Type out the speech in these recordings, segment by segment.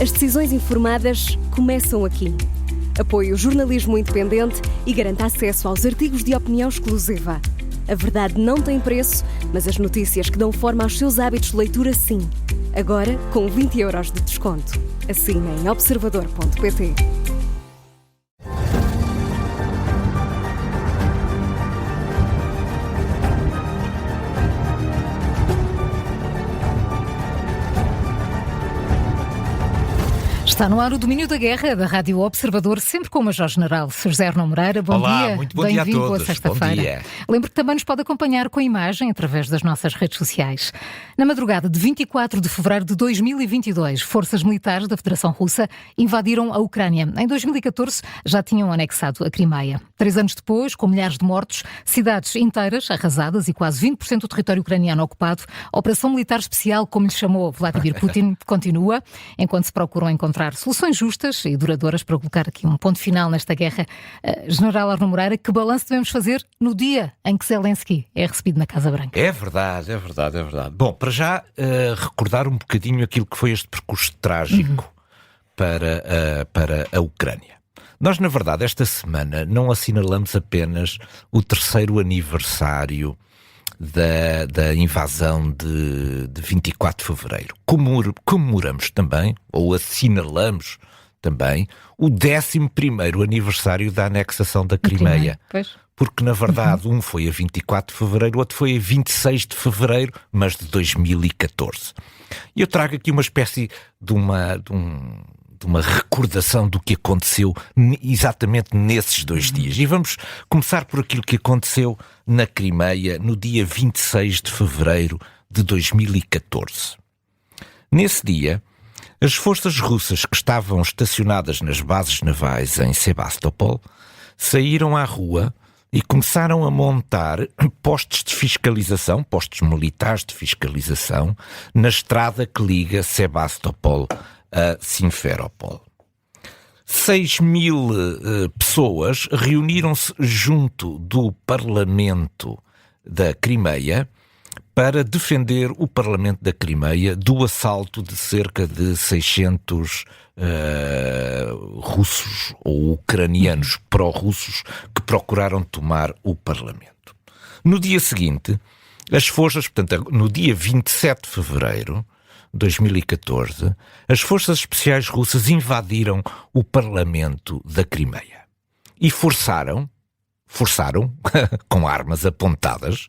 As decisões informadas começam aqui. Apoie o jornalismo independente e garanta acesso aos artigos de opinião exclusiva. A verdade não tem preço, mas as notícias que dão forma aos seus hábitos de leitura, sim. Agora, com 20€ de desconto. Assine em observador.pt. Está no ar o Domínio da Guerra, da Rádio Observador, sempre com o Major-General José Arnão Moreira. Bom Olá, dia. Muito bom dia a todos. Boa sexta-feira. Lembro que também nos pode acompanhar com a imagem através das nossas redes sociais. Na madrugada de 24 de fevereiro de 2022, forças militares da Federação Russa invadiram a Ucrânia. Em 2014 já tinham anexado a Crimeia. 3 anos depois, com milhares de mortos, cidades inteiras arrasadas e quase 20% do território ucraniano ocupado, a operação militar especial, como lhe chamou Vladimir Putin, continua, enquanto se procuram encontrar soluções justas e duradouras para colocar aqui um ponto final nesta guerra. General Arnão Moreira, que balanço devemos fazer no dia em que Zelensky é recebido na Casa Branca? É verdade. Bom, para já recordar um bocadinho aquilo que foi este percurso trágico para a Ucrânia. Nós, na verdade, esta semana não assinalamos apenas o 3º aniversário da invasão de 24 de fevereiro. Comemoramos também, ou assinalamos também, o 11º aniversário da anexação da Crimeia. Porque, na verdade, um foi a 24 de fevereiro, o outro foi a 26 de fevereiro, mas de 2014. E eu trago aqui uma espécie de uma recordação do que aconteceu exatamente nesses 2 dias. E vamos começar por aquilo que aconteceu na Crimeia no dia 26 de fevereiro de 2014. Nesse dia, as forças russas que estavam estacionadas nas bases navais em Sebastopol saíram à rua e começaram a montar postos de fiscalização, postos militares de fiscalização, na estrada que liga Sebastopol a Simferopol. 6.000 pessoas reuniram-se junto do Parlamento da Crimeia para defender o Parlamento da Crimeia do assalto de cerca de 600 russos ou ucranianos pró-russos que procuraram tomar o Parlamento. No dia seguinte, as forças, portanto, no dia 27 de fevereiro, 2014, as forças especiais russas invadiram o Parlamento da Crimeia e forçaram com armas apontadas,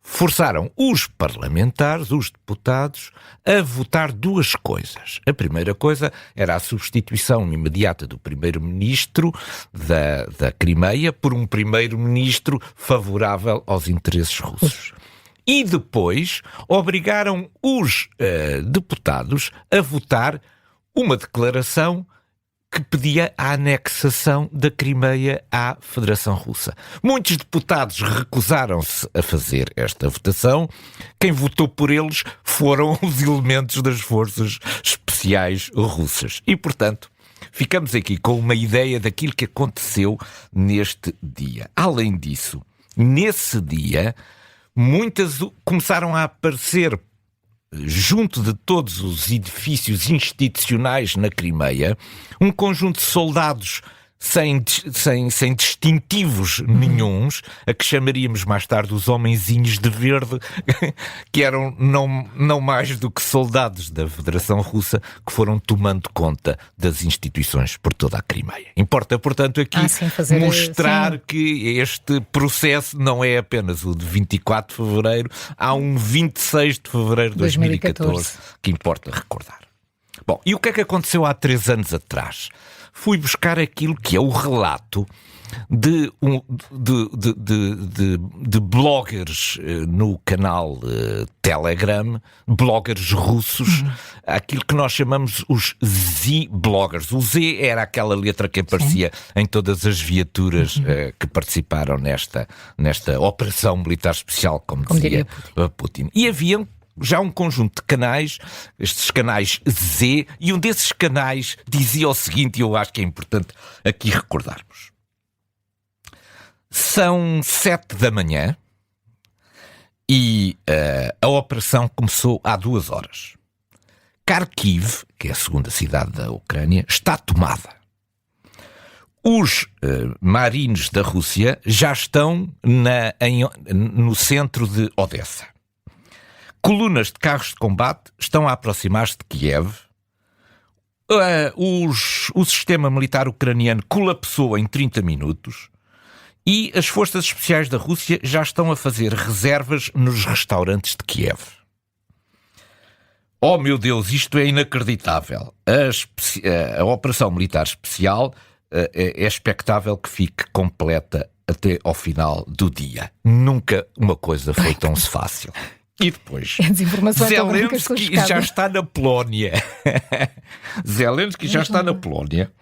forçaram os parlamentares, os deputados, a votar 2 coisas. A primeira coisa era a substituição imediata do primeiro-ministro da Crimeia por um primeiro-ministro favorável aos interesses russos. E depois obrigaram os deputados a votar uma declaração que pedia a anexação da Crimeia à Federação Russa. Muitos deputados recusaram-se a fazer esta votação. Quem votou por eles foram os elementos das forças especiais russas. E, portanto, ficamos aqui com uma ideia daquilo que aconteceu neste dia. Além disso, nesse dia, muitas começaram a aparecer junto de todos os edifícios institucionais na Crimeia, um conjunto de soldados sem distintivos nenhuns, a que chamaríamos mais tarde os homenzinhos de verde, que eram não mais do que soldados da Federação Russa que foram tomando conta das instituições por toda a Crimeia. Importa, portanto, aqui mostrar que este processo não é apenas o de 24 de fevereiro, há um 26 de fevereiro de 2014 que importa recordar. Bom, e o que é que aconteceu há 3 anos atrás? Fui buscar aquilo que é o relato de bloggers no canal Telegram, bloggers russos, aquilo que nós chamamos os Z-bloggers. O Z era aquela letra que aparecia em todas as viaturas que participaram nesta operação militar especial, como dizia Putin. E havia já um conjunto de canais, estes canais Z, e um desses canais dizia o seguinte, e eu acho que é importante aqui recordarmos. São 7 da manhã e a operação começou há 2 horas. Kharkiv, que é a segunda cidade da Ucrânia, está tomada. Os marines da Rússia já estão no centro de Odessa. Colunas de carros de combate estão a aproximar-se de Kiev. O sistema militar ucraniano colapsou em 30 minutos e as forças especiais da Rússia já estão a fazer reservas nos restaurantes de Kiev. Oh meu Deus, isto é inacreditável. A operação militar especial é expectável que fique completa até ao final do dia. Nunca uma coisa foi tão fácil. E depois, Zelensky já está na Polónia. Zelensky já está na Polónia.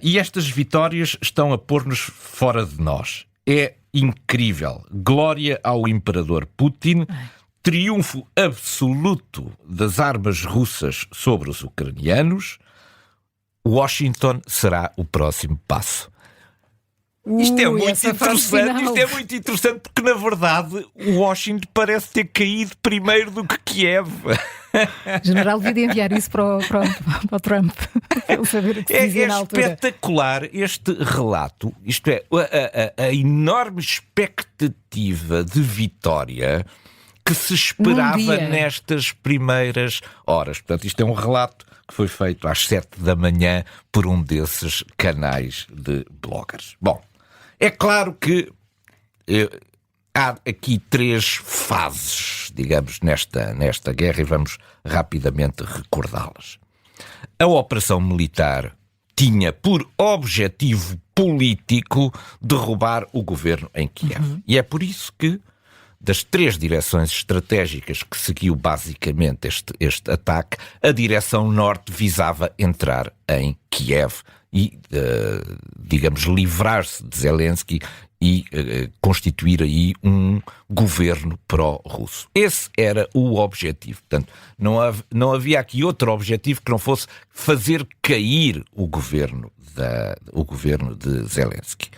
E estas vitórias estão a pôr-nos fora de nós. É incrível. Glória ao imperador Putin. Triunfo absoluto das armas russas sobre os ucranianos. Washington será o próximo passo. Isto é muito interessante porque, na verdade, Washington parece ter caído primeiro do que Kiev. General, devia enviar isso para o Trump. Ele saber o que dizia na altura. É espetacular este relato. Isto é, a enorme expectativa de vitória que se esperava nestas primeiras horas. Portanto, isto é um relato que foi feito às 7 da manhã por um desses canais de bloggers. Bom, é claro que há aqui 3 fases, digamos, nesta guerra e vamos rapidamente recordá-las. A operação militar tinha por objetivo político derrubar o governo em Kiev. E é por isso que, das 3 direções estratégicas que seguiu basicamente este ataque, a direção norte visava entrar em Kiev e, digamos, livrar-se de Zelensky e constituir aí um governo pró-russo. Esse era o objetivo. Portanto, não havia aqui outro objetivo que não fosse fazer cair o governo de Zelensky.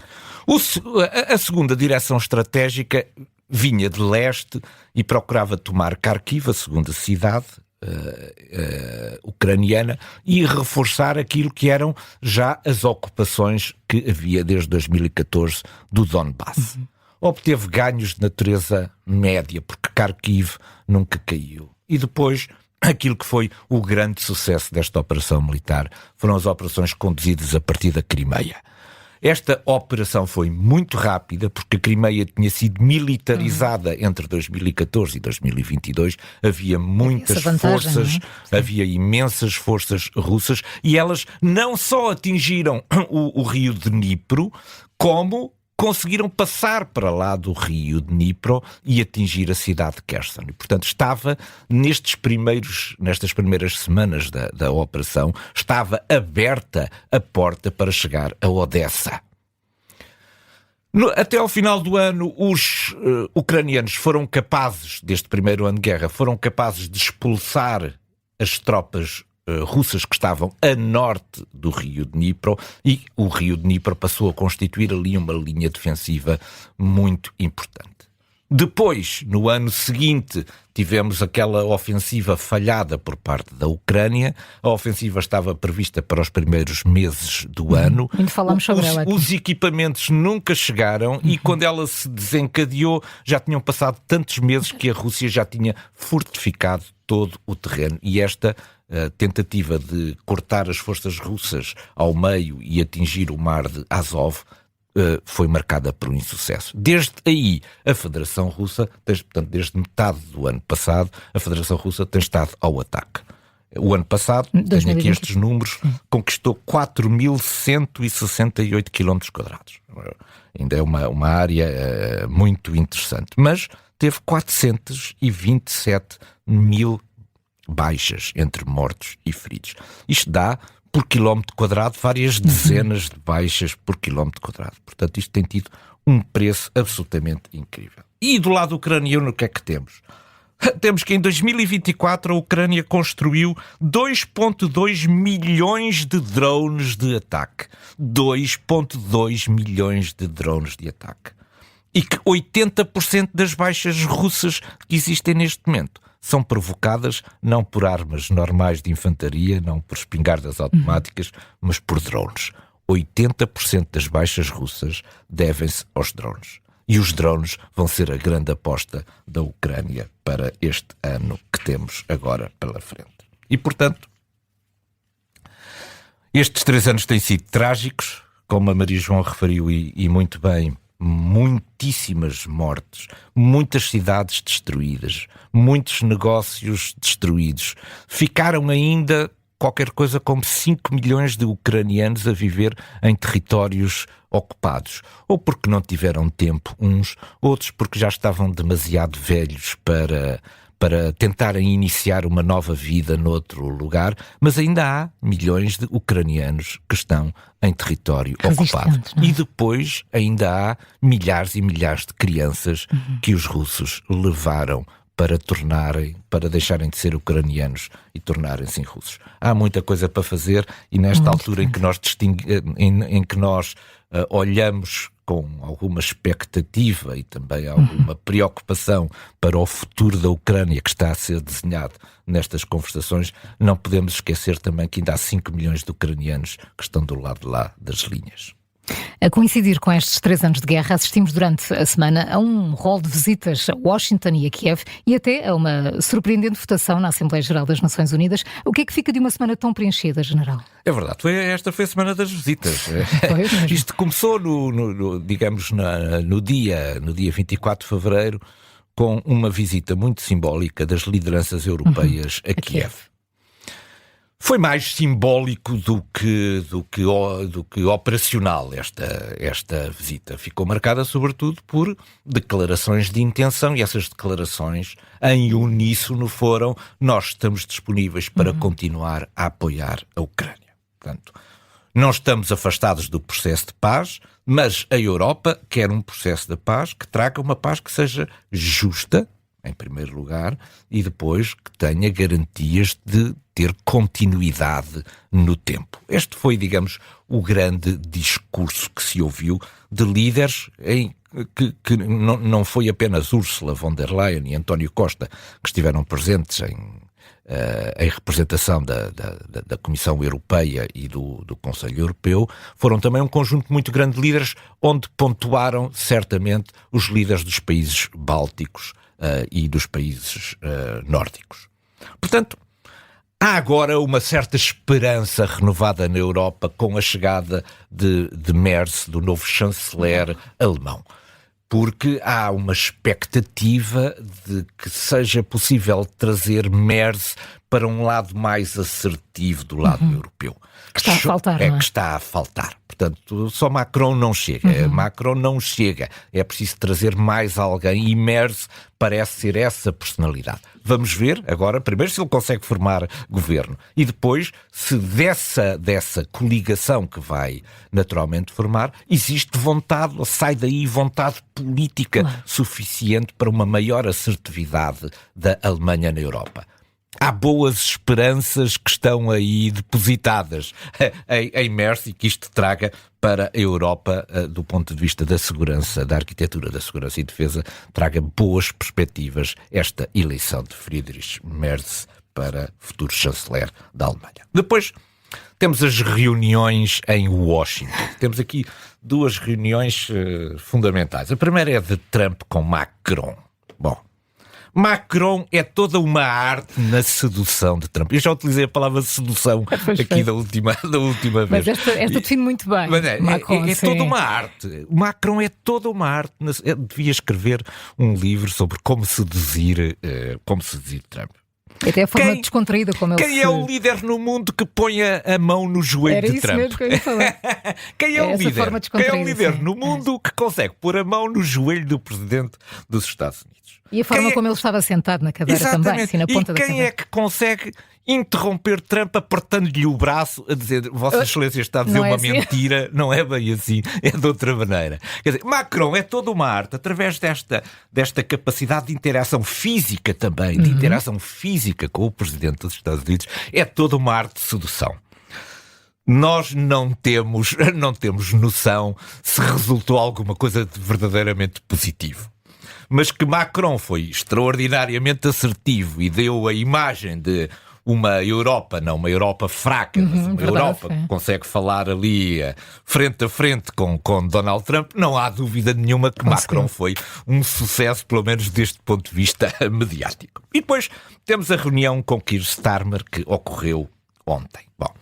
A segunda direção estratégica vinha de leste e procurava tomar Kharkiv, a segunda cidade ucraniana, e reforçar aquilo que eram já as ocupações que havia desde 2014 do Donbass. Obteve ganhos de natureza média, porque Kharkiv nunca caiu. E depois, aquilo que foi o grande sucesso desta operação militar foram as operações conduzidas a partir da Crimeia. Esta operação foi muito rápida, porque a Crimeia tinha sido militarizada entre 2014 e 2022. Havia muitas forças, havia imensas forças russas, e elas não só atingiram o rio Dnipro, como conseguiram passar para lá do rio Dnipro e atingir a cidade de Kherson. E, portanto, estava nestas primeiras semanas da operação, estava aberta a porta para chegar a Odessa. Até ao final do ano, os ucranianos foram capazes, deste primeiro ano de guerra, foram capazes de expulsar as tropas russas que estavam a norte do rio Dnipro, e o rio Dnipro passou a constituir ali uma linha defensiva muito importante. Depois, no ano seguinte, tivemos aquela ofensiva falhada por parte da Ucrânia. A ofensiva estava prevista para os primeiros meses do ano. Ainda falamos sobre ela aqui. Os equipamentos nunca chegaram e quando ela se desencadeou já tinham passado tantos meses que a Rússia já tinha fortificado todo o terreno. E esta tentativa de cortar as forças russas ao meio e atingir o mar de Azov foi marcada por um insucesso. Desde aí, a Federação Russa, portanto, desde metade do ano passado, a Federação Russa tem estado ao ataque. O ano passado, tenho aqui estes números, conquistou 4.168 km². Ainda é uma área muito interessante. Mas teve 427 mil baixas entre mortos e feridos. Isto dá, por quilómetro quadrado, várias dezenas de baixas por quilómetro quadrado. Portanto, isto tem tido um preço absolutamente incrível. E do lado ucraniano, o que é que temos? Temos que em 2024 a Ucrânia construiu 2,2 milhões de drones de ataque. 2,2 milhões de drones de ataque. E que 80% das baixas russas que existem neste momento são provocadas não por armas normais de infantaria, não por espingardas automáticas, mas por drones. 80% das baixas russas devem-se aos drones. E os drones vão ser a grande aposta da Ucrânia para este ano que temos agora pela frente. E, portanto, estes 3 anos têm sido trágicos, como a Maria João referiu e muito bem, muitíssimas mortes, muitas cidades destruídas, muitos negócios destruídos. Ficaram ainda qualquer coisa como 5 milhões de ucranianos a viver em territórios ocupados. Ou porque não tiveram tempo uns, outros porque já estavam demasiado velhos para tentarem iniciar uma nova vida noutro lugar, mas ainda há milhões de ucranianos que estão em território ocupado. E depois ainda há milhares e milhares de crianças que os russos levaram para deixarem de ser ucranianos e tornarem-se russos. Há muita coisa para fazer e nesta altura em que nós olhamos com alguma expectativa e também alguma preocupação para o futuro da Ucrânia que está a ser desenhado nestas conversações, não podemos esquecer também que ainda há 5 milhões de ucranianos que estão do lado de lá das linhas. A coincidir com estes 3 anos de guerra, assistimos durante a semana a um rol de visitas a Washington e a Kiev e até a uma surpreendente votação na Assembleia Geral das Nações Unidas. O que é que fica de uma semana tão preenchida, General? É verdade, esta foi a semana das visitas. Isto começou no dia 24 de fevereiro com uma visita muito simbólica das lideranças europeias a Kiev. Foi mais simbólico do que operacional esta visita. Ficou marcada sobretudo por declarações de intenção e essas declarações em uníssono foram: nós estamos disponíveis para continuar a apoiar a Ucrânia. Portanto, não estamos afastados do processo de paz, mas a Europa quer um processo de paz que traga uma paz que seja justa, em primeiro lugar, e depois que tenha garantias de ter continuidade no tempo. Este foi, digamos, o grande discurso que se ouviu de líderes que não foi apenas Ursula von der Leyen e António Costa que estiveram presentes em representação da Comissão Europeia e do Conselho Europeu, foram também um conjunto muito grande de líderes onde pontuaram certamente os líderes dos países bálticos e dos países nórdicos. Portanto, há agora uma certa esperança renovada na Europa com a chegada de Merz, do novo chanceler alemão, porque há uma expectativa de que seja possível trazer Merz para um lado mais assertivo do lado europeu. Que está a faltar, não é? Que está a faltar. Portanto, só Macron não chega. Macron não chega. É preciso trazer mais alguém e Merz parece ser essa personalidade. Vamos ver agora, primeiro, se ele consegue formar governo e depois, se dessa coligação que vai naturalmente formar, existe vontade, ou sai daí vontade política suficiente para uma maior assertividade da Alemanha na Europa. Há boas esperanças que estão aí depositadas em Merz e que isto traga para a Europa, do ponto de vista da segurança, da arquitetura da segurança e defesa, traga boas perspectivas esta eleição de Friedrich Merz para futuro chanceler da Alemanha. Depois temos as reuniões em Washington. Temos aqui 2 reuniões fundamentais. A primeira é de Trump com Macron. Bom, Macron é toda uma arte na sedução de Trump. Eu já utilizei a palavra sedução aqui da última vez. Mas esta define muito bem. Mas é toda uma arte. Macron é toda uma arte. Devia escrever um livro sobre como seduzir Trump. Até a forma descontraída como ele Quem é o líder no mundo que põe a mão no joelho de Trump? Era isso mesmo que eu ia falar. Quem é o líder? Quem é o líder no mundo que consegue pôr a mão no joelho do presidente dos Estados Unidos? E a forma como ele estava sentado na cadeira também, assim, na ponta da cadeira. E quem é que consegue interromper Trump apertando-lhe o braço a dizer: Vossa Excelência está a dizer uma mentira, não é bem assim, é de outra maneira. Quer dizer, Macron é toda uma arte, através desta capacidade de interação física também, de interação física com o Presidente dos Estados Unidos, é toda uma arte de sedução. Nós não temos noção se resultou alguma coisa de verdadeiramente positivo. mas que Macron foi extraordinariamente assertivo e deu a imagem de uma Europa, não uma Europa fraca, mas uma Europa que consegue falar ali frente a frente com Donald Trump, não há dúvida nenhuma que Macron foi um sucesso, pelo menos deste ponto de vista mediático. E depois temos a reunião com Keir Starmer que ocorreu ontem. Bom,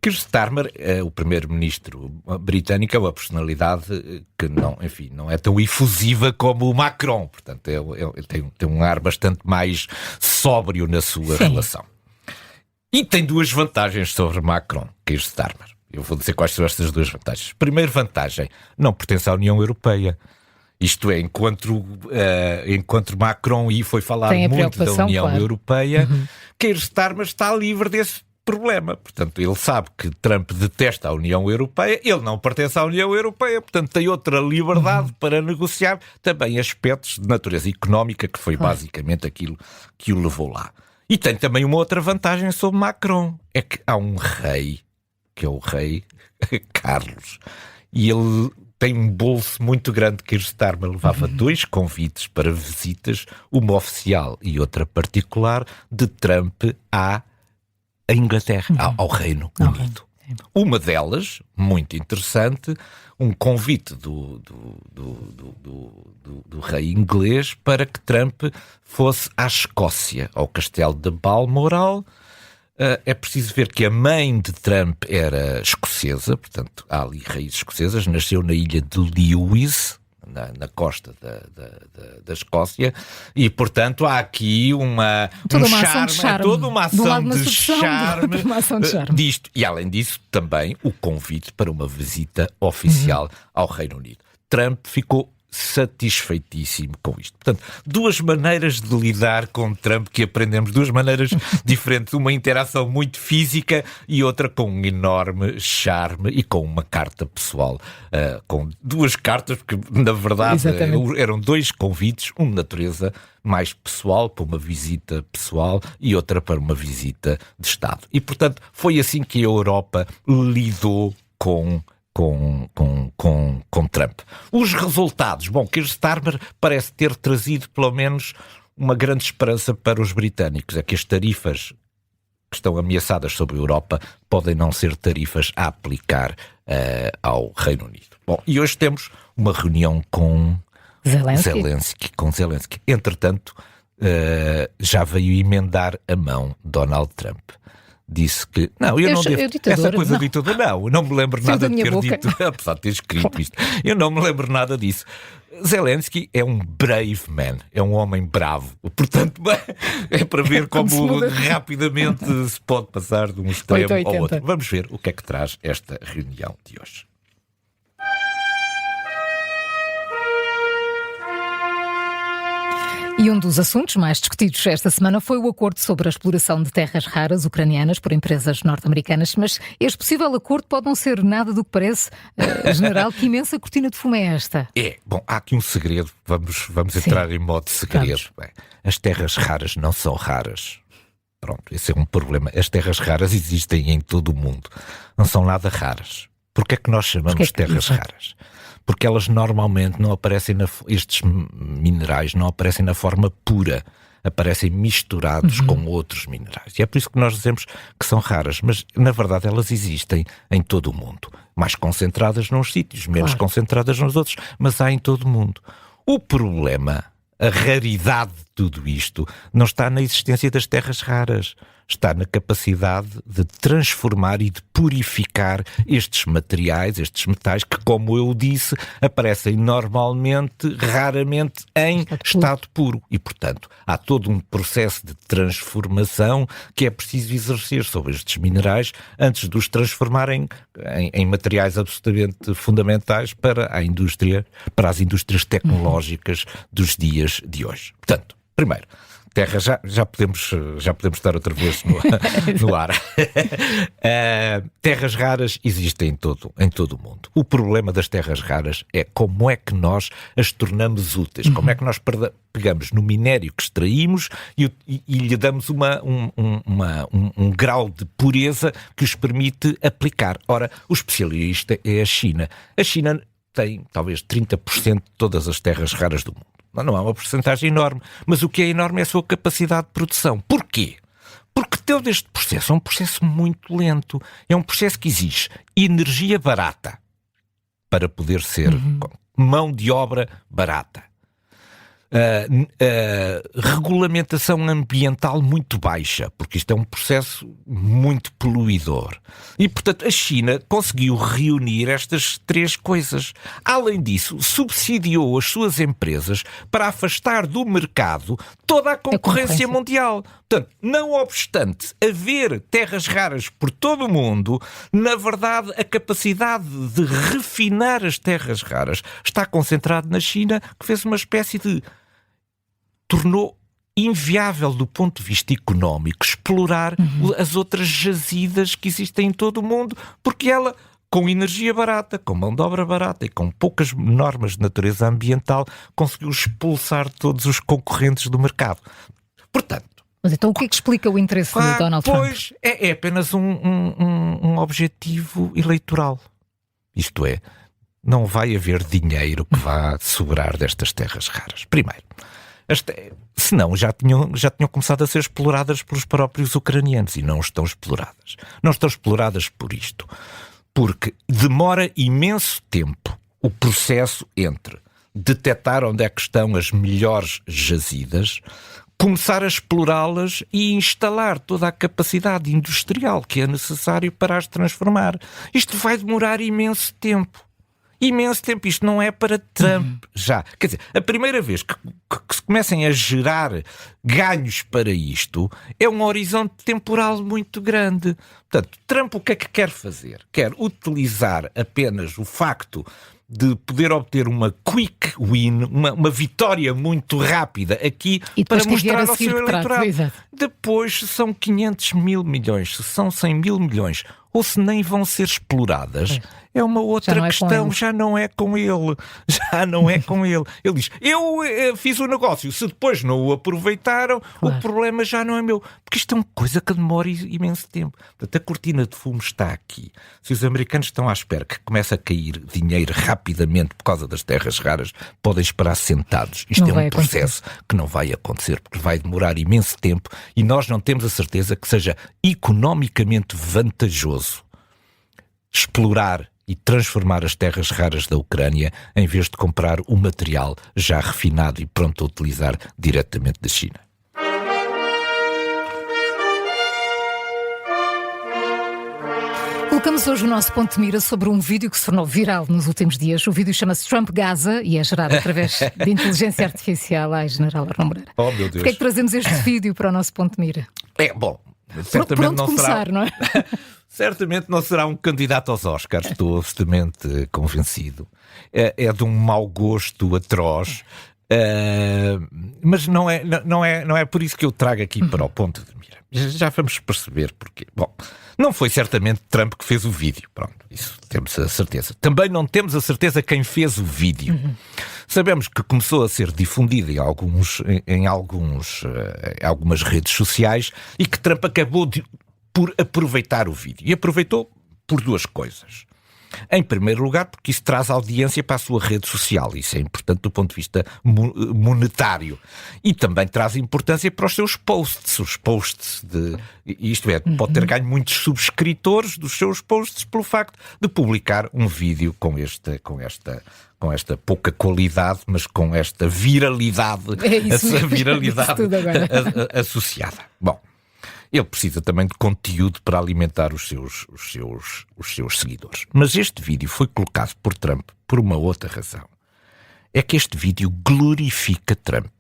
Keir Starmer, o primeiro-ministro britânico, é uma personalidade que não é tão efusiva como o Macron, portanto tem um ar bastante mais sóbrio na sua relação. E tem duas vantagens sobre Macron, Keir Starmer. Eu vou dizer quais são estas duas vantagens. Primeira vantagem, não pertence à União Europeia. Isto é, enquanto Macron foi falar muito da União Europeia, Keir Starmer está livre desse problema. Portanto, ele sabe que Trump detesta a União Europeia, ele não pertence à União Europeia, portanto tem outra liberdade para negociar também aspectos de natureza económica, que foi basicamente aquilo que o levou lá. E tem também uma outra vantagem sobre Macron, é que há um rei, que é o rei Carlos, e ele tem um bolso muito grande. Que Starmer levava 2 convites para visitas, uma oficial e outra particular, de Trump à Inglaterra, ao Reino Unido. Uma delas, muito interessante, um convite do rei inglês para que Trump fosse à Escócia, ao castelo de Balmoral. É preciso ver que a mãe de Trump era escocesa, portanto há ali raízes escocesas, nasceu na ilha de Lewis, na costa da Escócia, e portanto há aqui toda uma ação de charme disto. E além disso também o convite para uma visita oficial ao Reino Unido. Trump ficou satisfeitíssimo com isto. Portanto, 2 maneiras de lidar com Trump que aprendemos, 2 maneiras diferentes, uma interação muito física e outra com um enorme charme e com uma carta pessoal, com 2 cartas, porque na verdade eram 2 convites, uma de natureza mais pessoal, para uma visita pessoal, e outra para uma visita de Estado. E portanto foi assim que a Europa lidou com Trump. Os resultados. Bom, Keir Starmer parece ter trazido pelo menos uma grande esperança para os britânicos. É que as tarifas que estão ameaçadas sobre a Europa podem não ser tarifas a aplicar ao Reino Unido. Bom, e hoje temos uma reunião com Zelensky. Entretanto, já veio emendar a mão Donald Trump. Disse que, não me lembro nada de ter dito, apesar de ter escrito isto, eu não me lembro nada disso. Zelensky é um brave man, é um homem bravo, portanto é para ver como rapidamente se pode passar de um extremo ao outro. Vamos ver o que é que traz esta reunião de hoje. E um dos assuntos mais discutidos esta semana foi o acordo sobre a exploração de terras raras ucranianas por empresas norte-americanas. Mas este possível acordo pode não ser nada do que parece. General, que imensa cortina de fumo é esta? Bom, há aqui um segredo. Vamos entrar em modo segredo. Bem, as terras raras não são raras. Pronto, esse é um problema. As terras raras existem em todo o mundo. Não são nada raras. Porquê é que nós chamamos terras raras? Porque elas normalmente não aparecem, estes minerais não aparecem na forma pura, aparecem misturados com outros minerais. E é por isso que nós dizemos que são raras, mas na verdade elas existem em todo o mundo. Mais concentradas nos sítios, menos concentradas nos outros, mas há em todo o mundo. O problema, a raridade de tudo isto, não está na existência das terras raras. Está na capacidade de transformar e de purificar estes materiais, estes metais que, como eu disse, aparecem normalmente, raramente, em estado puro. E, portanto, há todo um processo de transformação que é preciso exercer sobre estes minerais antes de os transformarem em materiais absolutamente fundamentais para a indústria, para as indústrias tecnológicas dos dias de hoje. Portanto, primeiro, terra já podemos estar outra vez no ar. Terras raras existem em todo o mundo. O problema das terras raras é como é que nós as tornamos úteis, como é que nós pegamos no minério que extraímos e lhe damos um grau de pureza que os permite aplicar. Ora, o especialista é a China. A China tem talvez 30% de todas as terras raras do mundo. Não é uma porcentagem enorme. Mas o que é enorme é a sua capacidade de produção. Porquê? Porque todo este processo é um processo muito lento. É um processo que exige energia barata para poder ser mão de obra barata. Regulamentação ambiental muito baixa, porque isto é um processo muito poluidor. E, portanto, a China conseguiu reunir estas três coisas. Além disso, subsidiou as suas empresas para afastar do mercado toda a concorrência mundial. Portanto, não obstante haver terras raras por todo o mundo, na verdade, a capacidade de refinar as terras raras está concentrada na China, que fez uma espécie de... tornou inviável do ponto de vista económico explorar as outras jazidas que existem em todo o mundo, porque ela, com energia barata, com mão de obra barata e com poucas normas de natureza ambiental, conseguiu expulsar todos os concorrentes do mercado. Portanto... Mas então o que é que explica o interesse de Donald Trump? Pois, é apenas um objetivo eleitoral. Isto é, não vai haver dinheiro que vá sobrar destas terras raras. Primeiro, senão já tinham começado a ser exploradas pelos próprios ucranianos e não estão exploradas. Não estão exploradas por isto. Porque demora imenso tempo o processo entre detectar onde é que estão as melhores jazidas, começar a explorá-las e instalar toda a capacidade industrial que é necessário para as transformar. Isto vai demorar imenso tempo. Imenso tempo. Isto não é para Trump já. Quer dizer, a primeira vez que se comecem a gerar ganhos para isto é um horizonte temporal muito grande. Portanto, Trump o que é que quer fazer? Quer utilizar apenas o facto de poder obter uma quick win, uma vitória muito rápida aqui para mostrar ao seu eleitorado. Depois, se são 500 mil milhões, se são 100 mil milhões, ou se nem vão ser exploradas, é uma outra questão, já não é com ele. Já não é com ele. Ele diz, eu fiz o negócio, se depois não o aproveitaram, o problema já não é meu. Porque isto é uma coisa que demora imenso tempo. Portanto, a cortina de fumo está aqui. Se os americanos estão à espera que comece a cair dinheiro rapidamente por causa das terras raras, podem esperar sentados. Isto é um processo que não vai acontecer, porque vai demorar imenso tempo e nós não temos a certeza que seja economicamente vantajoso explorar e transformar as terras raras da Ucrânia em vez de comprar o material já refinado e pronto a utilizar diretamente da China. Colocamos hoje o nosso ponto de mira sobre um vídeo que se tornou viral nos últimos dias. O vídeo chama-se Trump Gaza e é gerado através de inteligência artificial. Ai, General Arnon Moreira. Oh, meu Deus. Porquê é que trazemos este vídeo para o nosso ponto de mira? Certamente não começar, será... não é? Certamente não será um candidato aos Oscars, estou absolutamente convencido. É de um mau gosto atroz, mas não é por isso que eu trago aqui para o ponto de mira. Já vamos perceber porquê. Bom, não foi certamente Trump que fez o vídeo, pronto, isso temos a certeza. Também não temos a certeza quem fez o vídeo. Sabemos que começou a ser difundido em algumas redes sociais e que Trump acabou por aproveitar o vídeo. E aproveitou por duas coisas. Em primeiro lugar, porque isso traz audiência para a sua rede social. Isso é importante do ponto de vista monetário. E também traz importância para os seus posts. Os posts isto é, pode ter ganho muitos subscritores dos seus posts pelo facto de publicar um vídeo com esta pouca qualidade, mas com esta viralidade, essa viralidade associada. Bom, ele precisa também de conteúdo para alimentar os seus seguidores. Mas este vídeo foi colocado por Trump por uma outra razão. É que este vídeo glorifica Trump.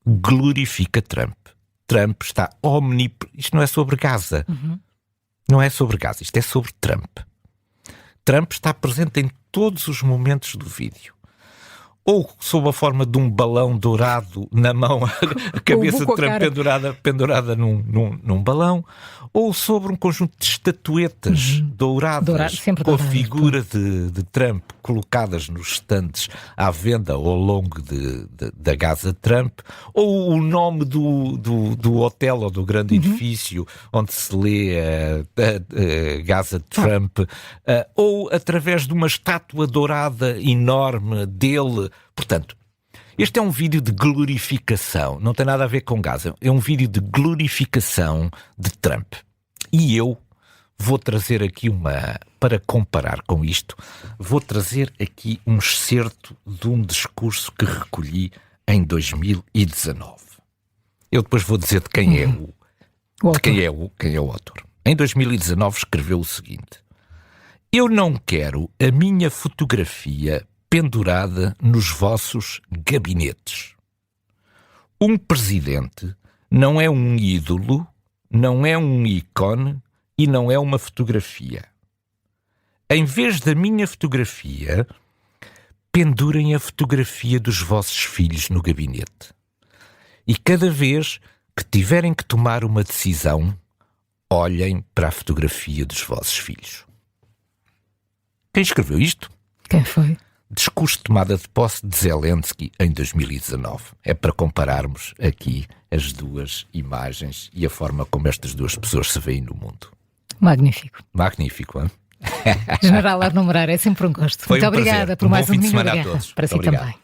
Glorifica Trump. Trump está omnipresente. Isto não é sobre Gaza. Não é sobre Gaza. Isto é sobre Trump. Trump está presente em todos os momentos do vídeo. Ou sob a forma de um balão dourado na mão, a cabeça de Trump pendurada num balão, ou sobre um conjunto de estatuetas douradas com a figura de Trump colocadas nos estandes à venda ao longo da Gaza Trump, ou o nome do hotel ou do grande edifício onde se lê Gaza Trump, ou através de uma estátua dourada enorme dele. Portanto, Este é um vídeo de glorificação, não tem nada a ver com Gaza, é um vídeo de glorificação de Trump. E eu vou trazer aqui para comparar com isto, vou trazer aqui um excerto de um discurso que recolhi em 2019. Eu depois vou dizer de quem é quem é o autor. Em 2019 escreveu o seguinte: eu não quero a minha fotografia pendurada nos vossos gabinetes. Um presidente não é um ídolo, não é um ícone e não é uma fotografia. Em vez da minha fotografia, pendurem a fotografia dos vossos filhos no gabinete. E cada vez que tiverem que tomar uma decisão, olhem para a fotografia dos vossos filhos. Quem escreveu isto? Quem foi? Discurso de tomada de posse de Zelensky em 2019. É para compararmos aqui as duas imagens e a forma como estas duas pessoas se veem no mundo. Magnífico. Magnífico, hein? General Arno Moreira, é sempre um gosto. Foi Muito um prazer. obrigada por mais bom fim de Domingo semana de a Guerra. todos. Para si Obrigado. também.